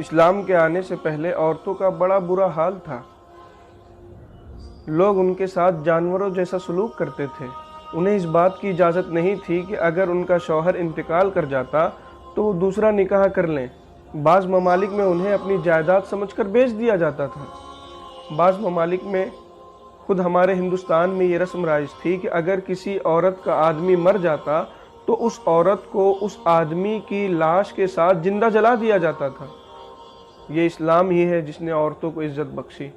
اسلام کے آنے سے پہلے عورتوں کا بڑا برا حال تھا۔ لوگ ان کے ساتھ جانوروں جیسا سلوک کرتے تھے۔ انہیں اس بات کی اجازت نہیں تھی کہ اگر ان کا شوہر انتقال کر جاتا تو وہ دوسرا نکاح کر لیں۔ بعض ممالک میں انہیں اپنی جائیداد سمجھ کر بیچ دیا جاتا تھا۔ بعض ممالک میں، خود ہمارے ہندوستان میں، یہ رسم رائج تھی کہ اگر کسی عورت کا آدمی مر جاتا تو اس عورت کو اس آدمی کی لاش کے ساتھ زندہ جلا دیا جاتا تھا۔ یہ اسلام ہی ہے جس نے عورتوں کو عزت بخشی۔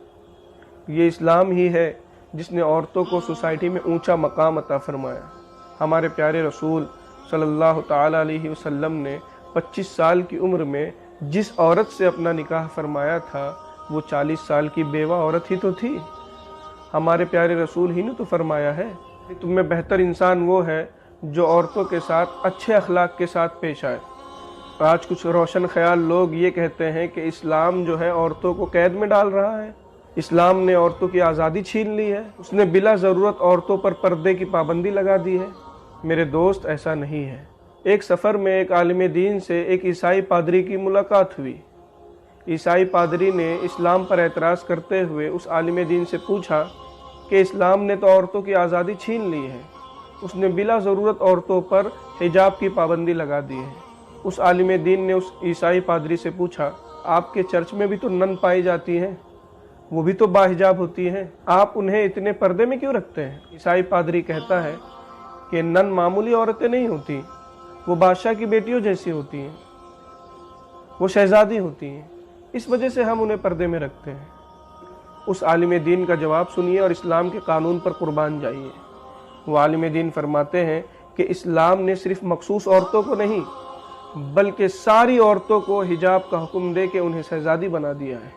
یہ اسلام ہی ہے جس نے عورتوں کو سوسائٹی میں اونچا مقام عطا فرمایا۔ ہمارے پیارے رسول صلی اللہ تعالیٰ علیہ وسلم نے 25 سال کی عمر میں جس عورت سے اپنا نکاح فرمایا تھا وہ 40 سال کی بیوہ عورت ہی تو تھی۔ ہمارے پیارے رسول ہی نے تو فرمایا ہے کہ تم میں بہتر انسان وہ ہے جو عورتوں کے ساتھ اچھے اخلاق کے ساتھ پیش آئے۔ آج کچھ روشن خیال لوگ یہ کہتے ہیں کہ اسلام جو ہے عورتوں کو قید میں ڈال رہا ہے، اسلام نے عورتوں کی آزادی چھین لی ہے، اس نے بلا ضرورت عورتوں پر پردے کی پابندی لگا دی ہے۔ میرے دوست، ایسا نہیں ہے۔ ایک سفر میں ایک عالم دین سے ایک عیسائی پادری کی ملاقات ہوئی۔ عیسائی پادری نے اسلام پر اعتراض کرتے ہوئے اس عالم دین سے پوچھا کہ اسلام نے تو عورتوں کی آزادی چھین لی ہے، اس نے بلا ضرورت عورتوں پر حجاب کی پابندی لگا دی ہے۔ اس عالم دین نے اس عیسائی پادری سے پوچھا، آپ کے چرچ میں بھی تو نن پائی جاتی ہیں، وہ بھی تو باحجاب ہوتی ہیں، آپ انہیں اتنے پردے میں کیوں رکھتے ہیں؟ عیسائی پادری کہتا ہے کہ نن معمولی عورتیں نہیں ہوتی، وہ بادشاہ کی بیٹیوں جیسی ہوتی ہیں، وہ شہزادی ہوتی ہیں، اس وجہ سے ہم انہیں پردے میں رکھتے ہیں۔ اس عالم دین کا جواب سنیے اور اسلام کے قانون پر قربان جائیے۔ وہ عالم دین فرماتے ہیں کہ اسلام نے صرف مخصوص عورتوں کو نہیں بلکہ ساری عورتوں کو حجاب کا حکم دے کے انہیں شہزادی بنا دیا ہے۔